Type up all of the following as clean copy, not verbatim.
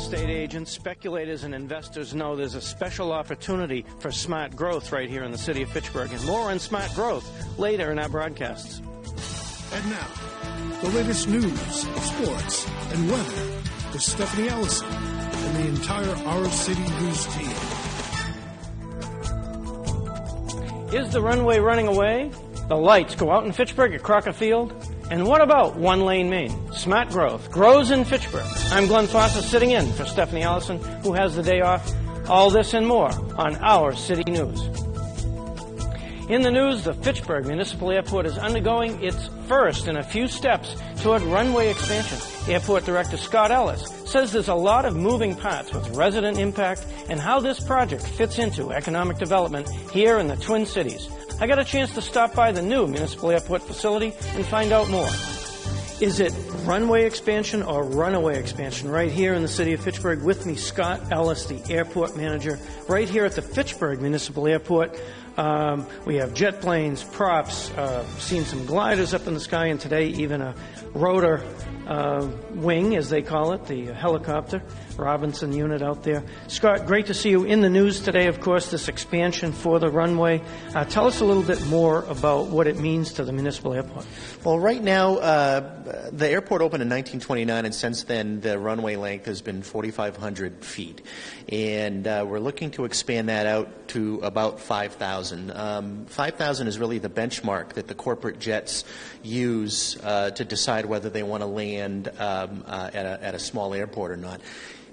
estate agents, speculators, and investors know there's a special opportunity for smart growth right here in the city of Fitchburg. And more on smart growth later in our broadcasts. And now, the latest news, sports, and weather with Stephanie Allison and the entire Our City News team. Is the runway running away? The lights go out in Fitchburg at Crocker Field? And what about One Lane Main? Smart growth grows in Fitchburg. I'm Glenn Foster sitting in for Stephanie Allison, who has the day off. All this and more on Our City News. In the news, the Fitchburg Municipal Airport is undergoing its first in a few steps toward runway expansion. Airport Director Scott Ellis says there's a lot of moving parts with resident impact and how this project fits into economic development here in the Twin Cities. I got a chance to stop by the new municipal airport facility and find out more. Is it runway expansion or runaway expansion? Right here in the city of Fitchburg, with me, Scott Ellis, the airport manager, right here at the Fitchburg Municipal Airport. We have jet planes, props, seen some gliders up in the sky, and today even a rotor wing, as they call it, the helicopter, Robinson unit out there. Scott, great to see you in the news today, of course, this expansion for the runway. Tell us a little bit more about what it means to the municipal airport. Well, right now, the airport opened in 1929, and since then, the runway length has been 4,500 feet. And we're looking to expand that out to about 5,000. 5,000 is really the benchmark that the corporate jets use to decide whether they want to land at a small airport or not.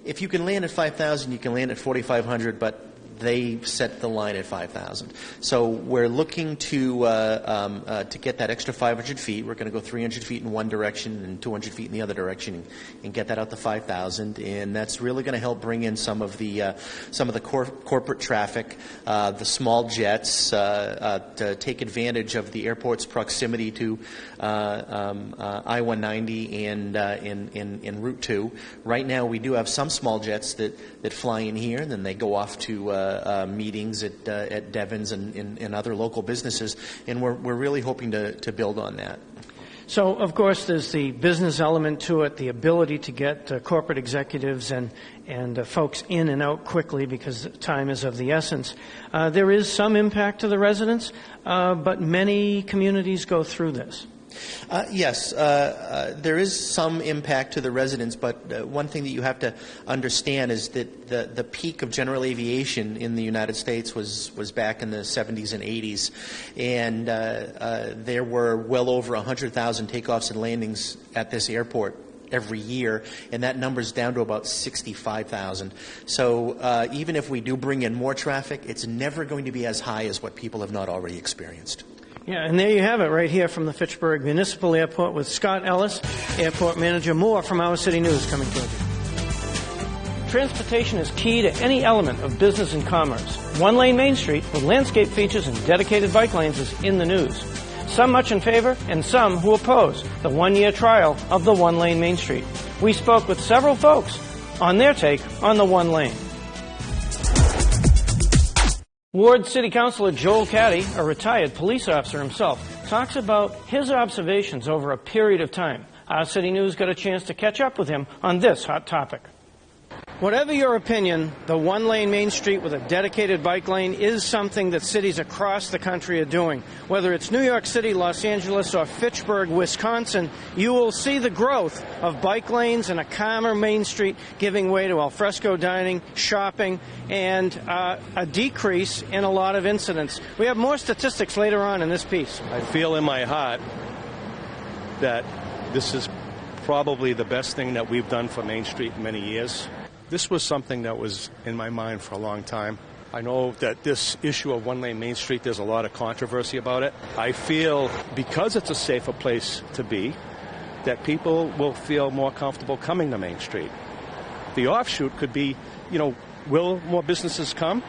If you can land at 5,000, you can land at 4,500, but they set the line at 5,000. So we're looking to get that extra 500 feet. We're going to go 300 feet in one direction and 200 feet in the other direction and get that out to 5,000. And that's really going to help bring in some of the corporate traffic, the small jets, to take advantage of the airport's proximity to I-190 and in Route 2. Right now, we do have some small jets that fly in here, and then they go off to meetings at Devon's and other local businesses, and we're really hoping to build on that. So, of course, there's the business element to it, the ability to get corporate executives and folks in and out quickly because time is of the essence. There is some impact to the residents, but many communities go through this. Yes, there is some impact to the residents, but one thing that you have to understand is that the peak of general aviation in the United States was back in the 70s and 80s, and there were well over 100,000 takeoffs and landings at this airport every year, and that number's down to about 65,000. So even if we do bring in more traffic, it's never going to be as high as what people have not already experienced. Yeah, and there you have it right here from the Fitchburg Municipal Airport with Scott Ellis, Airport Manager. More from Our City News coming to you. Transportation is key to any element of business and commerce. One Lane Main Street with landscape features and dedicated bike lanes is in the news. Some much in favor and some who oppose the one-year trial of the One Lane Main Street. We spoke with several folks on their take on the One Lane. Ward City Councilor Joel Caddy, a retired police officer himself, talks about his observations over a period of time. Our City News got a chance to catch up with him on this hot topic. Whatever your opinion, the One Lane Main Street with a dedicated bike lane is something that cities across the country are doing. Whether it's New York City, Los Angeles, or Fitchburg, Wisconsin, you will see the growth of bike lanes and a calmer Main Street giving way to alfresco dining, shopping, and a decrease in a lot of incidents. We have more statistics later on in this piece. I feel in my heart that this is probably the best thing that we've done for Main Street in many years. This was something that was in my mind for a long time. I know that this issue of One Lane Main Street, there's a lot of controversy about it. I feel because it's a safer place to be, that people will feel more comfortable coming to Main Street. The offshoot could be, will more businesses come?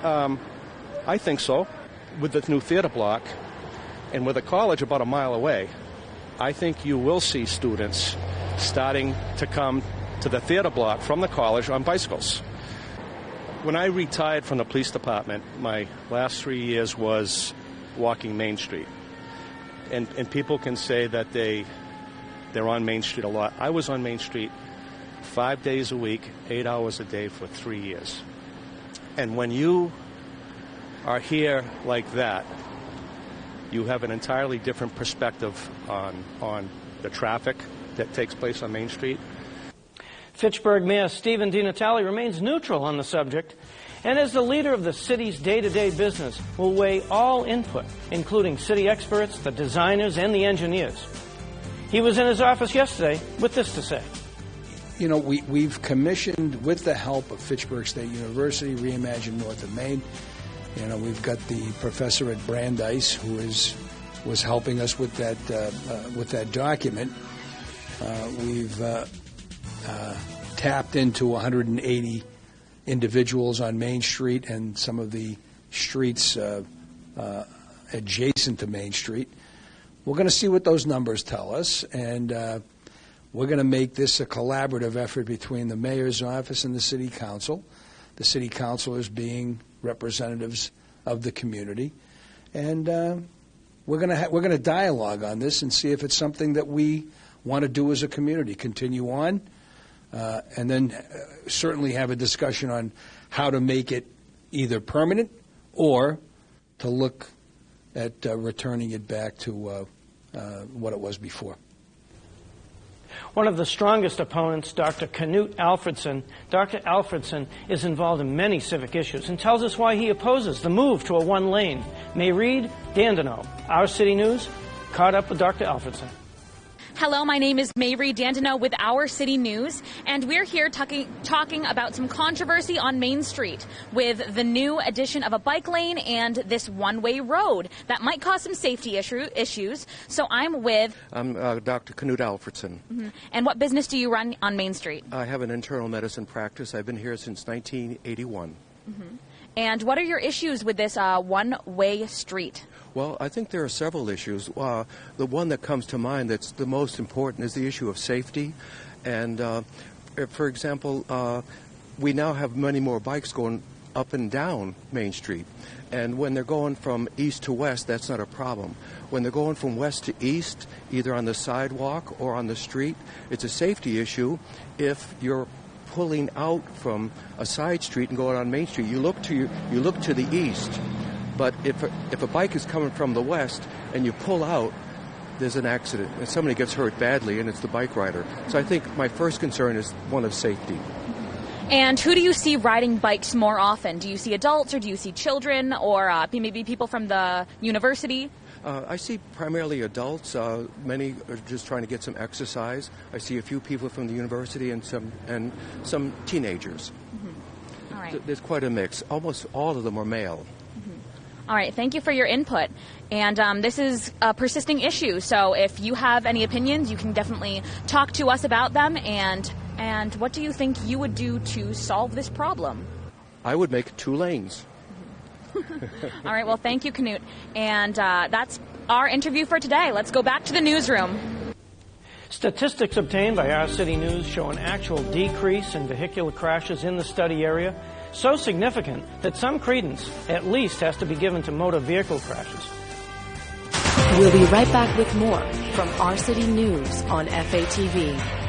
I think so. With the new theater block and with a college about a mile away, I think you will see students starting to come to the theater block from the college on bicycles. When I retired from the police department, my last 3 years was walking Main Street. And people can say that they're on Main Street a lot. I was on Main Street 5 days a week, 8 hours a day for 3 years. And when you are here like that, you have an entirely different perspective on the traffic that takes place on Main Street. Fitchburg Mayor Stephen DiNatale remains neutral on the subject, and as the leader of the city's day-to-day business will weigh all input, including city experts, the designers, and the engineers. He was in his office yesterday with this to say. You know, we've commissioned, with the help of Fitchburg State University, Reimagine North of Maine. You know, we've got the professor at Brandeis who was helping us with that document. We've tapped into 180 individuals on Main Street and some of the streets adjacent to Main Street. We're going to see what those numbers tell us, and we're going to make this a collaborative effort between the mayor's office and the city council. The city councilors being representatives of the community, and we're going to dialogue on this and see if it's something that we want to do as a community. Continue on, and then certainly have a discussion on how to make it either permanent or to look at returning it back to what it was before. One of the strongest opponents, Dr. Knut Alfredson. Dr. Alfredson is involved in many civic issues and tells us why he opposes the move to a one-lane. Mayreed Dandino, Our City News, caught up with Dr. Alfredson. Hello, my name is Mayreed Dandino with Our City News, and we're here talking about some controversy on Main Street with the new addition of a bike lane and this one-way road that might cause some safety issues. So I'm Dr. Knut Alfredson. Mm-hmm. And what business do you run on Main Street? I have an internal medicine practice. I've been here since 1981. Mm-hmm. And what are your issues with this one-way street? Well, I think there are several issues. The one that comes to mind that's the most important is the issue of safety. And, for example, we now have many more bikes going up and down Main Street. And when they're going from east to west, that's not a problem. When they're going from west to east, either on the sidewalk or on the street, it's a safety issue. If you're pulling out from a side street and going on Main Street, you look to the east. But if a bike is coming from the west and you pull out, there's an accident and somebody gets hurt badly, and it's the bike rider. So I think my first concern is one of safety. And who do you see riding bikes more often? Do you see adults, or do you see children, or maybe people from the university? I see primarily adults. Many are just trying to get some exercise. I see a few people from the university and some teenagers. Mm-hmm. All right. There's quite a mix. Almost all of them are male. All right, thank you for your input. And this is a persisting issue, so if you have any opinions, you can definitely talk to us about them. And what do you think you would do to solve this problem? I would make 2 lanes. All right, well, thank you, Knut. And that's our interview for today. Let's go back to the newsroom. Statistics obtained by Our City News show an actual decrease in vehicular crashes in the study area, so significant that some credence at least has to be given to motor vehicle crashes. We'll be right back with more from Our City News on FATV.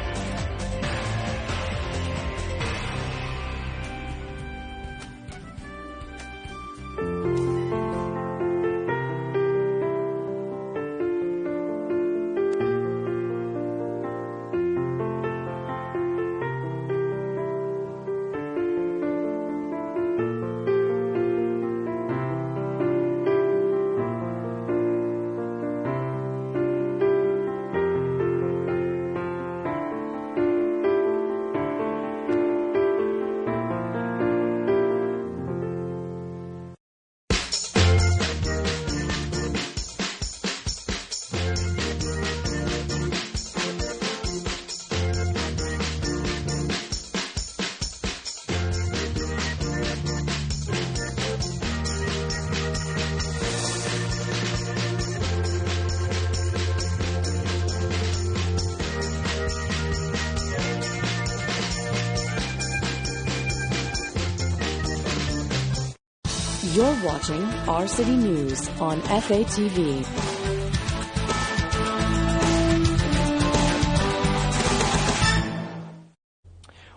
You're watching Our City News on FATV.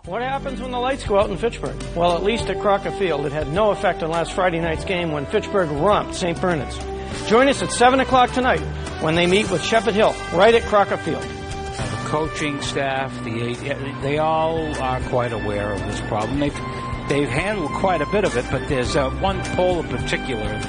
What happens when the lights go out in Fitchburg? Well, at least at Crocker Field, it had no effect on last Friday night's game when Fitchburg romped St. Bernard's. Join us at 7 o'clock tonight when they meet with Shepherd Hill right at Crocker Field. The coaching staff, they all are quite aware of this problem. They've handled quite a bit of it, but there's one poll in particular.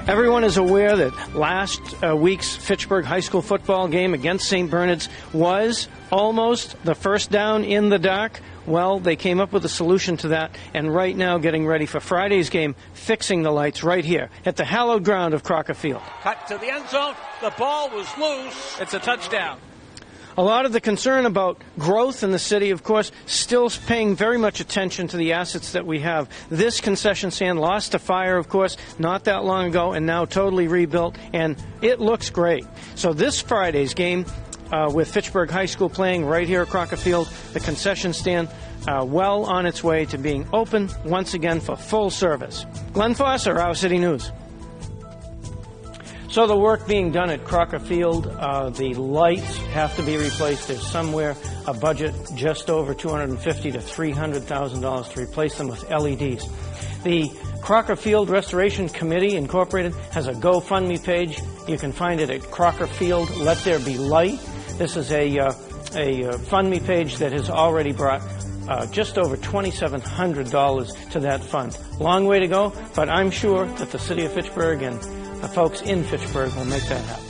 Everyone is aware that last week's Fitchburg High School football game against St. Bernard's was almost the first down in the dark. Well, they came up with a solution to that, and right now getting ready for Friday's game, fixing the lights right here at the hallowed ground of Crocker Field. Cut to the end zone. The ball was loose. It's a touchdown. A lot of the concern about growth in the city, of course, still paying very much attention to the assets that we have. This concession stand lost to fire, of course, not that long ago, and now totally rebuilt, and it looks great. So this Friday's game, with Fitchburg High School playing right here at Crocker Field, the concession stand well on its way to being open once again for full service. Glenn Foster, Our City News. So the work being done at Crocker Field, the lights have to be replaced. There's somewhere a budget just over $250,000 to $300,000 to replace them with LEDs. The Crocker Field Restoration Committee Incorporated has a GoFundMe page. You can find it at Crocker Field Let There Be Light. This is a FundMe page that has already brought just over $2,700 to that fund. Long way to go, but I'm sure that the city of Fitchburg and the folks in Fitchburg will make that happen.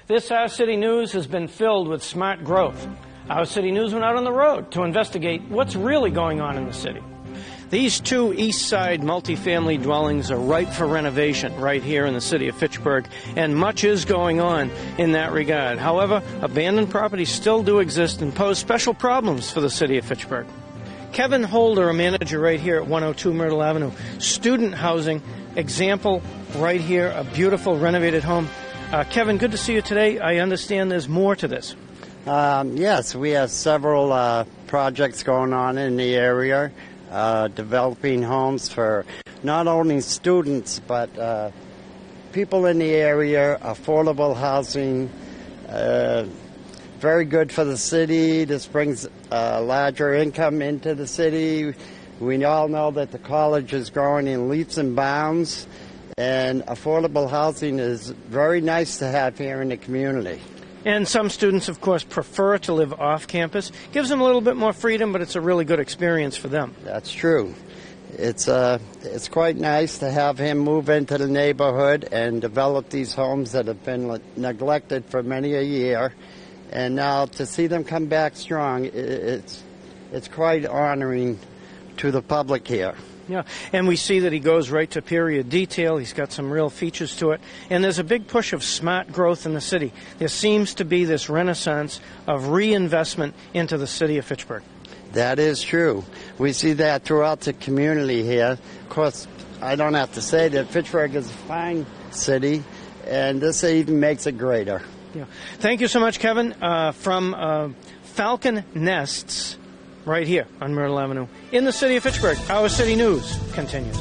This Our City News has been filled with smart growth. Our City News went out on the road to investigate what's really going on in the city. These two east side multifamily dwellings are ripe for renovation right here in the city of Fitchburg, and much is going on in that regard. However, abandoned properties still do exist and pose special problems for the city of Fitchburg. Kevin Holder, a manager right here at 102 Myrtle Avenue. Student housing, example right here, a beautiful renovated home. Kevin, good to see you today. I understand there's more to this. Yes, we have several projects going on in the area, developing homes for not only students but people in the area, affordable housing, very good for the city. This brings a larger income into the city. We all know that the college is growing in leaps and bounds. And affordable housing is very nice to have here in the community. And some students, of course, prefer to live off campus. Gives them a little bit more freedom, but it's a really good experience for them. That's true. It's quite nice to have him move into the neighborhood and develop these homes that have been neglected for many a year. And now to see them come back strong, it's quite honoring to the public here. Yeah, and we see that he goes right to period detail. He's got some real features to it. And there's a big push of smart growth in the city. There seems to be this renaissance of reinvestment into the city of Fitchburg. That is true. We see that throughout the community here. Of course, I don't have to say that Fitchburg is a fine city, and this even makes it greater. Yeah. Thank you so much, Kevin. From Falcon Nests, right here on Myrtle Avenue in the city of Fitchburg. Our City News continues.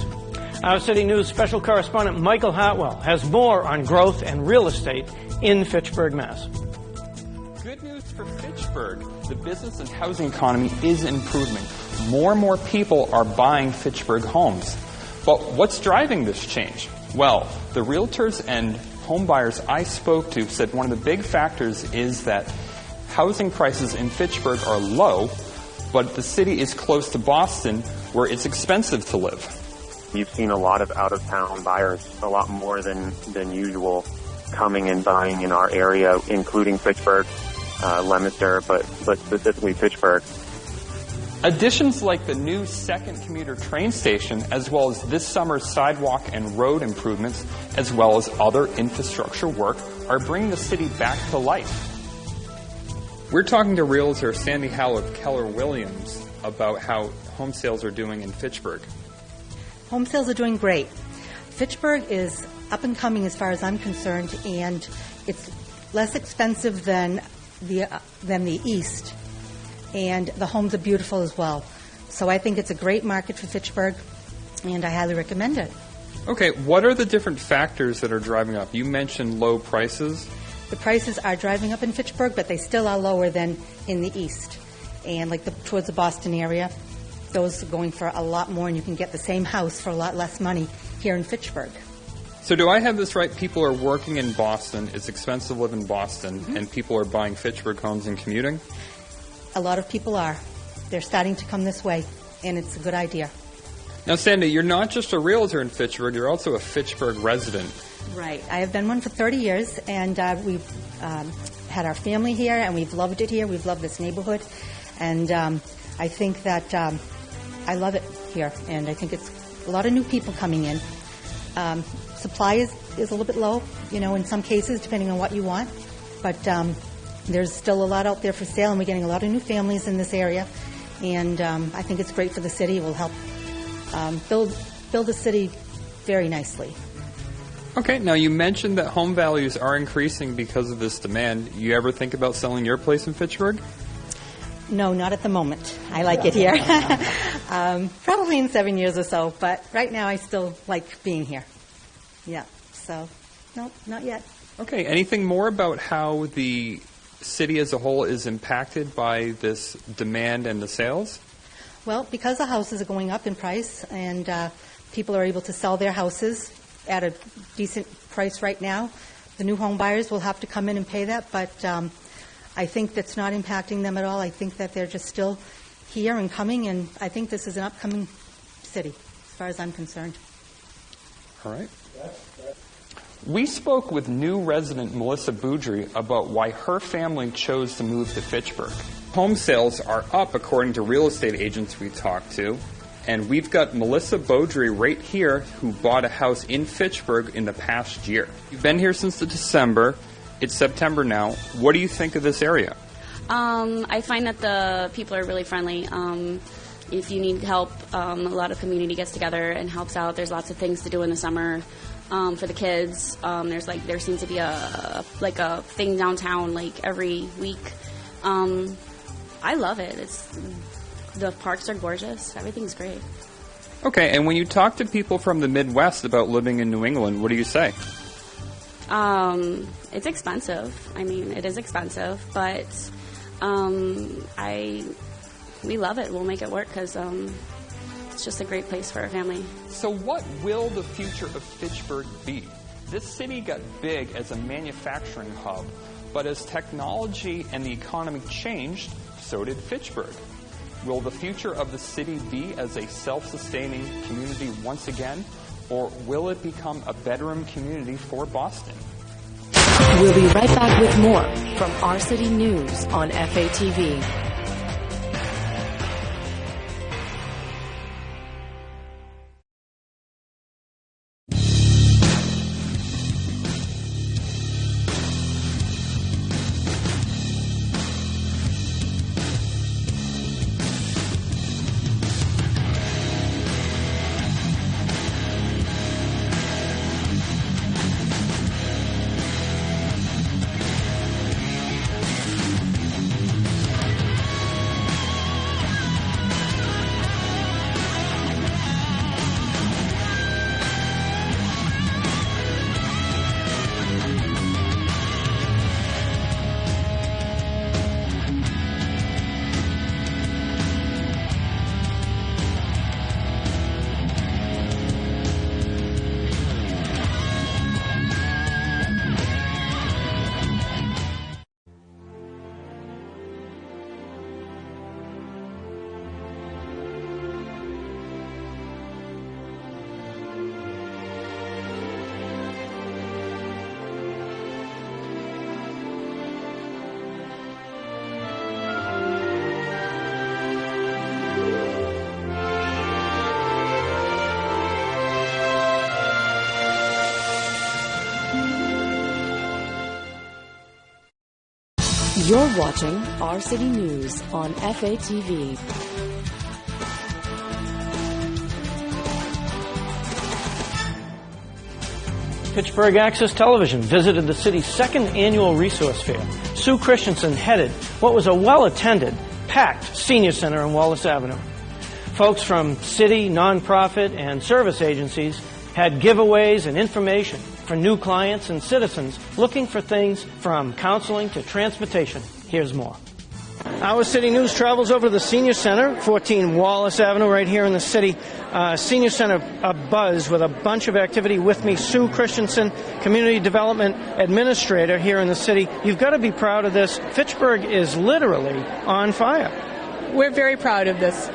Our City News special correspondent Michael Hartwell has more on growth and real estate in Fitchburg, Mass. Good news for Fitchburg. The business and housing economy is improving. More and more people are buying Fitchburg homes. But what's driving this change? Well, the realtors and home buyers I spoke to said one of the big factors is that housing prices in Fitchburg are low, but the city is close to Boston, where it's expensive to live. You've seen a lot of out-of-town buyers, a lot more than usual, coming and buying in our area, including Fitchburg, Leominster, but specifically Fitchburg. Additions like the new second commuter train station, as well as this summer's sidewalk and road improvements, as well as other infrastructure work, are bringing the city back to life. We're talking to realtor Sandy Howell of Keller Williams about how home sales are doing in Fitchburg. Home sales are doing great. Fitchburg is up and coming as far as I'm concerned, and it's less expensive than the East, and the homes are beautiful as well. So I think it's a great market for Fitchburg, and I highly recommend it. Okay, what are the different factors that are driving up? You mentioned low prices. The prices are driving up in Fitchburg, but they still are lower than in the East. And towards the Boston area, those are going for a lot more, and you can get the same house for a lot less money here in Fitchburg. So do I have this right? People are working in Boston. It's expensive to live in Boston, and people are buying Fitchburg homes and commuting? A lot of people are. They're starting to come this way, and it's a good idea. Now, Sandy, you're not just a realtor in Fitchburg. You're also a Fitchburg resident. Right. I have been one for 30 years, and we've had our family here, and we've loved it here. We've loved this neighborhood, and I think that I love it here, and I think it's a lot of new people coming in. Supply is a little bit low, in some cases, depending on what you want, but there's still a lot out there for sale, and we're getting a lot of new families in this area, and I think it's great for the city. It will help build the city very nicely. Okay, now you mentioned that home values are increasing because of this demand. You ever think about selling your place in Fitchburg? No, not at the moment. I like it here. Probably in 7 years or so, but right now I still like being here. Yeah, so no, not yet. Okay, anything more about how the city as a whole is impacted by this demand and the sales? Well, because the houses are going up in price and people are able to sell their houses at a decent price right now, the new home buyers will have to come in and pay that, but I think that's not impacting them at all. I think that they're just still here and coming, and I think this is an upcoming city, as far as I'm concerned. All right. We spoke with new resident Melissa Boudry about why her family chose to move to Fitchburg. Home sales are up according to real estate agents we talked to, and we've got Melissa Boudry right here who bought a house in Fitchburg in the past year. You've been here since December. It's September now. What do you think of this area? I find that the people are really friendly. If you need help, a lot of community gets together and helps out. There's lots of things to do in the summer for the kids. There seems to be a thing downtown every week. I love it. The parks are gorgeous. Everything's great. Okay, and when you talk to people from the Midwest about living in New England, what do you say? It's expensive. I mean, it is expensive, but we love it. We'll make it work because it's just a great place for our family. So what will the future of Fitchburg be? This city got big as a manufacturing hub, but as technology and the economy changed, so did Fitchburg. Will the future of the city be as a self-sustaining community once again, or will it become a bedroom community for Boston? We'll be right back with more from Our City News on FATV. You're watching Our City News on FATV. Fitchburg Access Television visited the city's second annual resource fair. Sue Christensen headed what was a well-attended, packed senior center on Wallace Avenue. Folks from city, nonprofit, and service agencies had giveaways and information for new clients and citizens looking for things from counseling to transportation. Here's more. Our City News travels over to the Senior Center, 14 Wallace Avenue, right here in the city. Senior Center abuzz with a bunch of activity. With me, Sue Christensen, Community Development Administrator here in the city. You've got to be proud of this. Fitchburg is literally on fire. We're very proud of this.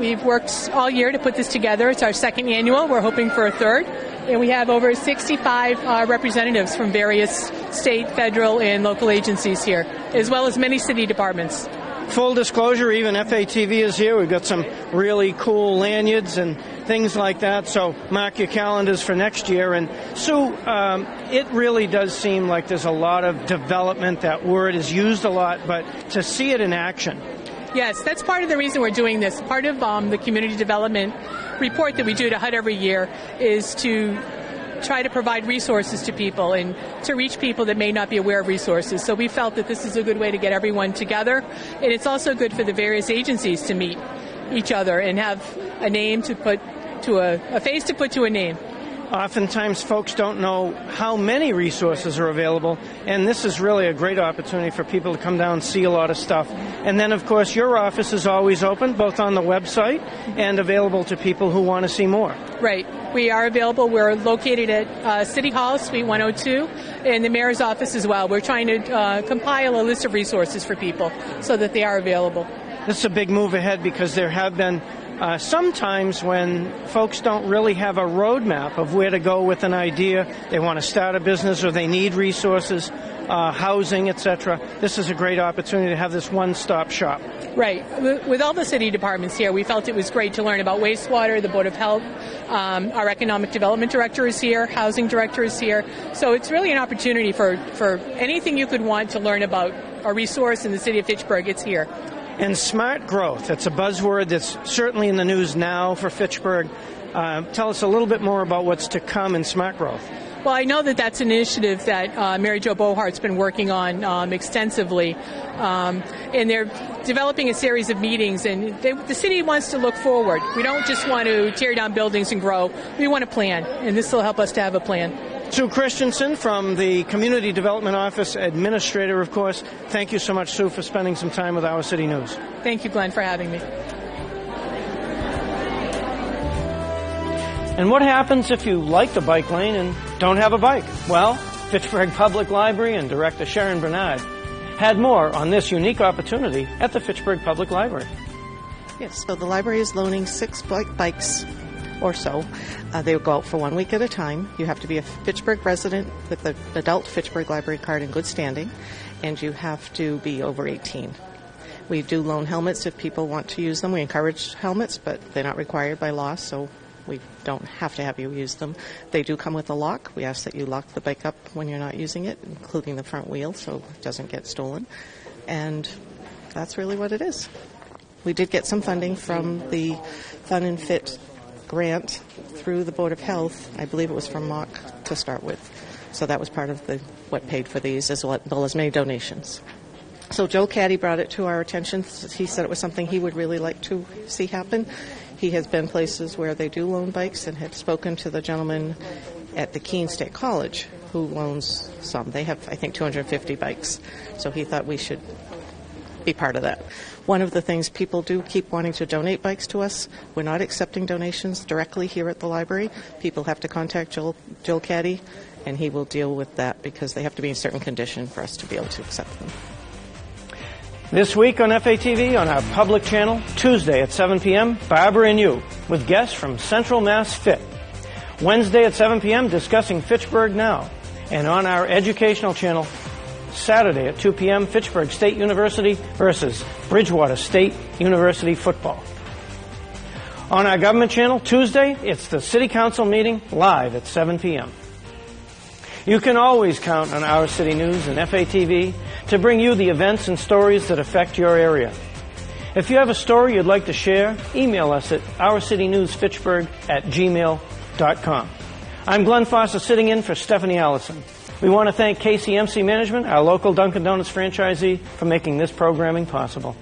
We've worked all year to put this together. It's our second annual. We're hoping for a third. And we have over 65 representatives from various state, federal, and local agencies here, as well as many city departments. Full disclosure, even FATV is here. We've got some really cool lanyards and things like that, so mark your calendars for next year. And Sue, it really does seem like there's a lot of development. That word is used a lot, but to see it in action. Yes, that's part of the reason we're doing this. Part of the community development report that we do to HUD every year is to try to provide resources to people and to reach people that may not be aware of resources. So we felt that this is a good way to get everyone together, and it's also good for the various agencies to meet each other and have a name to put to a face to put to a name. Oftentimes folks don't know how many resources are available, and this is really a great opportunity for people to come down and see a lot of stuff. And then, of course, your office is always open, both on the website and available to people who want to see more. Right. We are available. We're located at City Hall, Suite 102, and the Mayor's office as well. We're trying to compile a list of resources for people so that they are available. This is a big move ahead because there have been sometimes when folks don't really have a roadmap of where to go with an idea, they want to start a business or they need resources, housing, etc. This is a great opportunity to have this one-stop shop. Right. With all the city departments here, we felt it was great to learn about wastewater, the Board of Health. Our Economic Development Director is here, Housing Director is here. So it's really an opportunity for anything you could want to learn about a resource in the city of Fitchburg. It's here. And smart growth, it's a buzzword that's certainly in the news now for Fitchburg. Tell us a little bit more about what's to come in smart growth. Well, I know that that's an initiative that Mary Jo Bohart's been working on extensively. And they're developing a series of meetings, and the city wants to look forward. We don't just want to tear down buildings and grow. We want a plan, and this will help us to have a plan. Sue Christensen from the Community Development Office Administrator, of course. Thank you so much, Sue, for spending some time with Our City News. Thank you, Glenn, for having me. And what happens if you like the bike lane and don't have a bike? Well, Fitchburg Public Library and Director Sharon Bernard had more on this unique opportunity at the Fitchburg Public Library. Yes, so the library is loaning 6 bikes or so. They will go out for 1 week at a time. You have to be a Fitchburg resident with an adult Fitchburg library card in good standing, and you have to be over 18. We do loan helmets if people want to use them. We encourage helmets, but they're not required by law, so we don't have to have you use them. They do come with a lock. We ask that you lock the bike up when you're not using it, including the front wheel, so it doesn't get stolen. And that's really what it is. We did get some funding from the Fun and Fit grant through the Board of Health. I believe it was from Mock to start with. So that was part of what paid for these, as well as many donations. So Joe Caddy brought it to our attention. He said it was something he would really like to see happen. He has been places where they do loan bikes and had spoken to the gentleman at the Keene State College who loans some. They have, I think, 250 bikes. So he thought we should be part of that. One of the things people do keep wanting to donate bikes to us. We're not accepting donations directly here at the library. People have to contact Joel Caddy, and he will deal with that because they have to be in certain condition for us to be able to accept them. This week on FATV, on our public channel, Tuesday at 7 p.m., Barbara and You, with guests from Central Mass Fit. Wednesday at 7 p.m., discussing Fitchburg Now. And on our educational channel, Saturday at 2 p.m., Fitchburg State University versus Bridgewater State University football. On our government channel, Tuesday, it's the City Council meeting live at 7 p.m. You can always count on Our City News and FATV to bring you the events and stories that affect your area. If you have a story you'd like to share, email us at ourcitynewsfitchburg@gmail.com. I'm Glenn Foster, sitting in for Stephanie Allison. We want to thank KCMC Management, our local Dunkin' Donuts franchisee, for making this programming possible.